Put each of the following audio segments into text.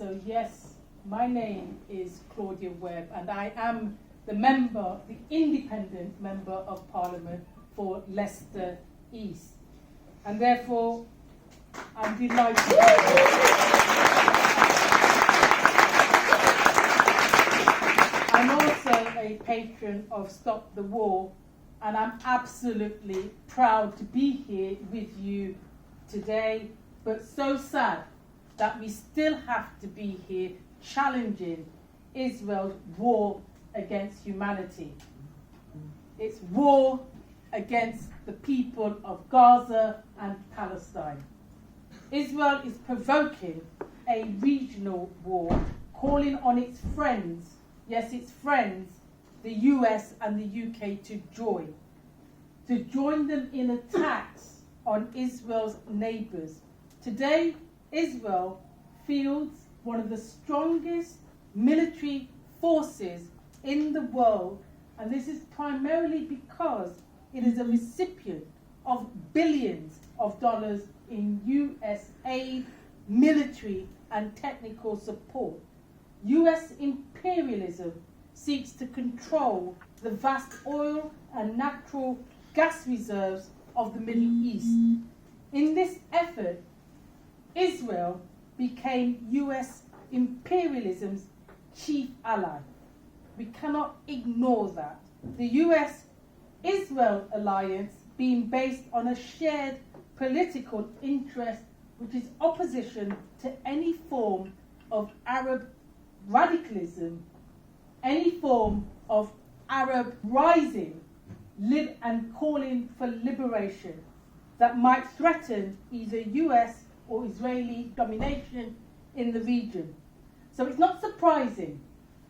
So yes, my name is Claudia Webbe, and I am the independent member of Parliament for Leicester East. And therefore, I'm delighted. I'm also a patron of Stop the War, and I'm absolutely proud to be here with you today, but so sad that we still have to be here challenging Israel's war against humanity. It's war against the people of Gaza and Palestine. Israel is provoking a regional war, calling on its friends, yes, its friends, the US and the UK to join them in attacks on Israel's neighbours. Today, Israel fields one of the strongest military forces in the world, and this is primarily because it is a recipient of billions of dollars in US aid, military and technical support. US imperialism seeks to control the vast oil and natural gas reserves of the Middle East. In this effort, Israel became US imperialism's chief ally. We cannot ignore that. The US-Israel alliance being based on a shared political interest, which is opposition to any form of Arab radicalism, any form of Arab rising and calling for liberation that might threaten either US or Israeli domination in the region. So it's not surprising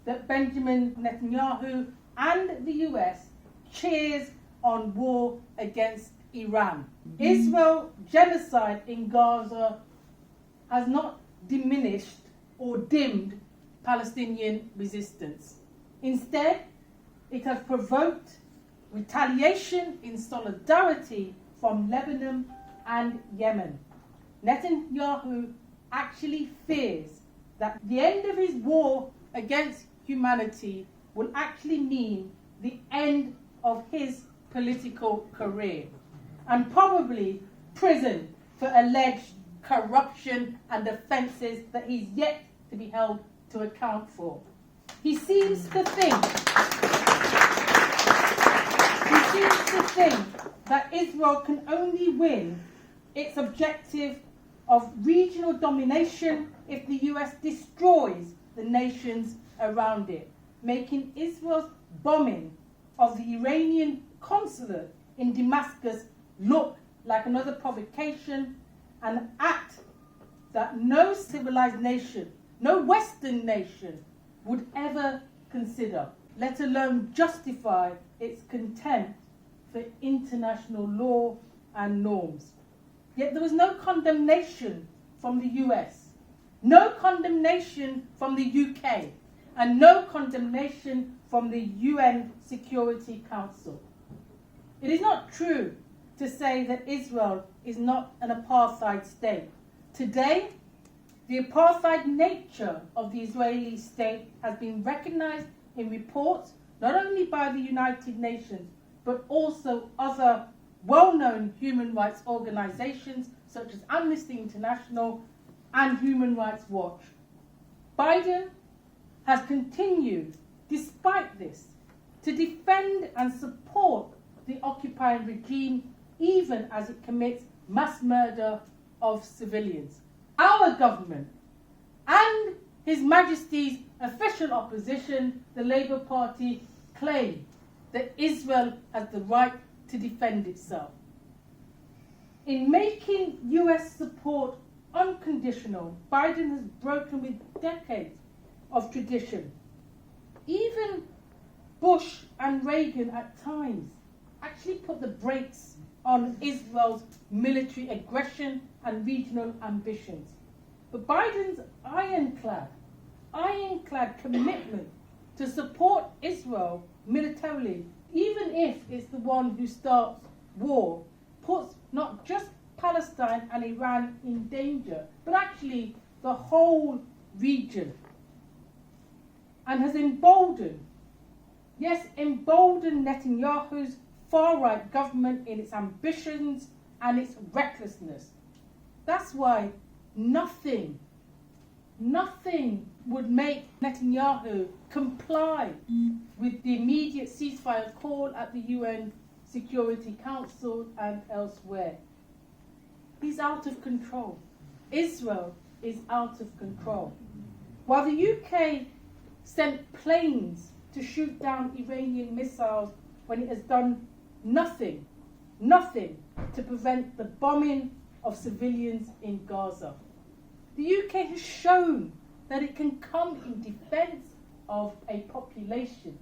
that Benjamin Netanyahu and the US cheers on war against Iran. Israel's genocide in Gaza has not diminished or dimmed Palestinian resistance. Instead, it has provoked retaliation in solidarity from Lebanon and Yemen. Netanyahu actually fears that the end of his war against humanity will actually mean the end of his political career and probably prison for alleged corruption and offences that he's yet to be held to account for. He seems to think that Israel can only win its objective of regional domination if the US destroys the nations around it, making Israel's bombing of the Iranian consulate in Damascus look like another provocation, an act that no civilized nation, no Western nation would ever consider, let alone justify its contempt for international law and norms. Yet there was no condemnation from the US, no condemnation from the UK, and no condemnation from the UN Security Council. It is not true to say that Israel is not an apartheid state. Today, the apartheid nature of the Israeli state has been recognized in reports not only by the United Nations, but also other well-known human rights organizations such as Amnesty International and Human Rights Watch. Biden has continued, despite this, to defend and support the occupying regime even as it commits mass murder of civilians. Our government and His Majesty's official opposition, the Labour Party, claim that Israel has the right to defend itself. In making US support unconditional, Biden has broken with decades of tradition. Even Bush and Reagan at times actually put the brakes on Israel's military aggression and regional ambitions. But Biden's ironclad commitment to support Israel militarily, even if it's the one who starts war, puts not just Palestine and Iran in danger, but actually the whole region and has emboldened Netanyahu's far-right government in its ambitions and its recklessness. That's why nothing would make Netanyahu comply with the immediate ceasefire call at the UN Security Council and elsewhere. He's out of control. Israel is out of control. While the UK sent planes to shoot down Iranian missiles when it has done nothing to prevent the bombing of civilians in Gaza. The UK has shown that it can come in defense of a population,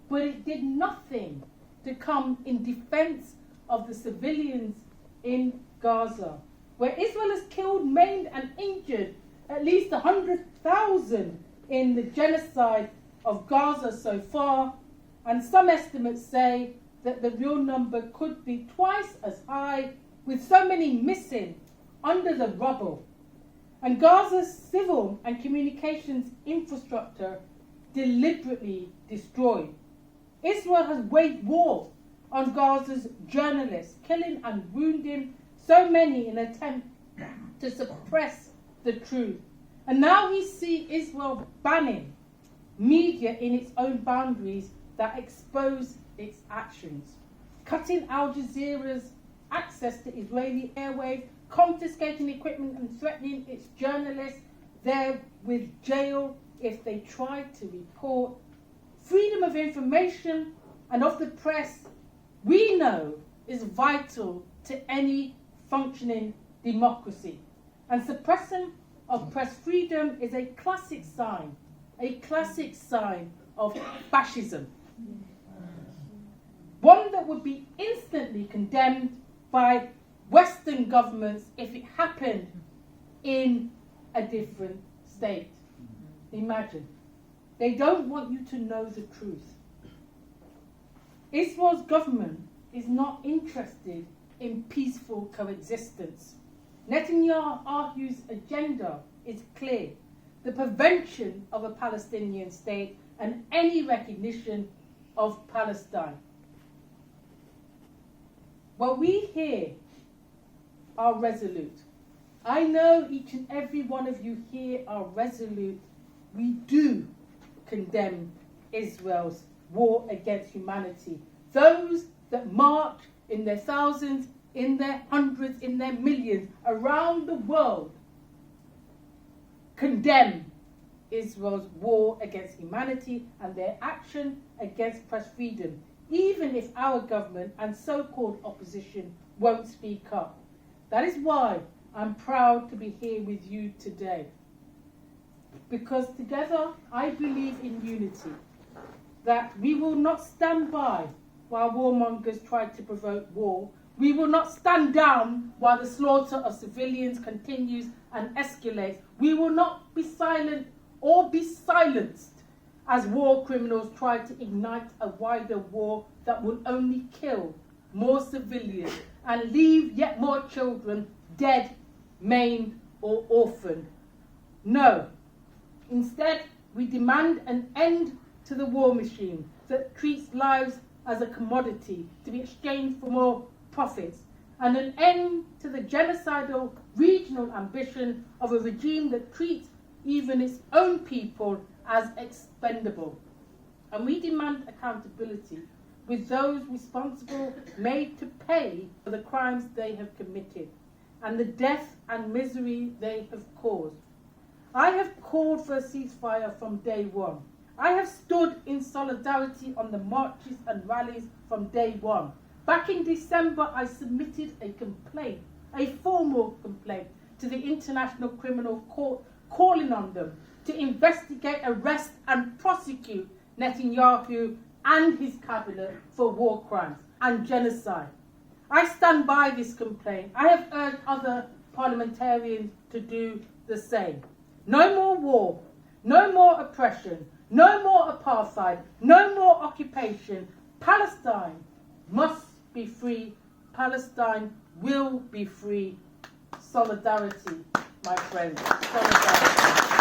but it did nothing to come in defense of the civilians in Gaza, where Israel has killed, maimed and injured at least 100,000 in the genocide of Gaza so far, and some estimates say that the real number could be twice as high, with so many missing under the rubble, and Gaza's civil and communications infrastructure deliberately destroyed. Israel has waged war on Gaza's journalists, killing and wounding so many in an attempt to suppress the truth. And now we see Israel banning media in its own boundaries that expose its actions, cutting Al Jazeera's access to Israeli airwaves, confiscating equipment and threatening its journalists there with jail if they try to report. Freedom of information and of the press, we know, is vital to any functioning democracy. And suppression of press freedom is a classic sign of fascism. One that would be instantly condemned by Western governments if it happened in a different state. Imagine. They don't want you to know the truth. Israel's government is not interested in peaceful coexistence. Netanyahu's agenda is clear: the prevention of a Palestinian state and any recognition of Palestine. Well, we here are resolute. I know each and every one of you here are resolute. We do condemn Israel's war against humanity. Those that march in their thousands, in their hundreds, in their millions around the world condemn Israel's war against humanity and their action against press freedom, even if our government and so-called opposition won't speak up. That is why I'm proud to be here with you today. Because together I believe in unity, that we will not stand by while warmongers try to provoke war. We will not stand down while the slaughter of civilians continues and escalates. We will not be silent or be silenced as war criminals try to ignite a wider war that will only kill more civilians and leave yet more children dead, maimed or orphaned. No. Instead, we demand an end to the war machine that treats lives as a commodity to be exchanged for more profits, and an end to the genocidal regional ambition of a regime that treats even its own people as expendable. And we demand accountability, with those responsible made to pay for the crimes they have committed and the death and misery they have caused. I have called for a ceasefire from day one. I have stood in solidarity on the marches and rallies from day one. Back in December, I submitted a complaint, a formal complaint, to the International Criminal Court, calling on them to investigate, arrest and prosecute Netanyahu and his cabinet for war crimes and genocide. I stand by this complaint. I have urged other parliamentarians to do the same. No more war, no more oppression, no more apartheid, no more occupation. Palestine must be free. Palestine will be free. Solidarity, my friends. Solidarity.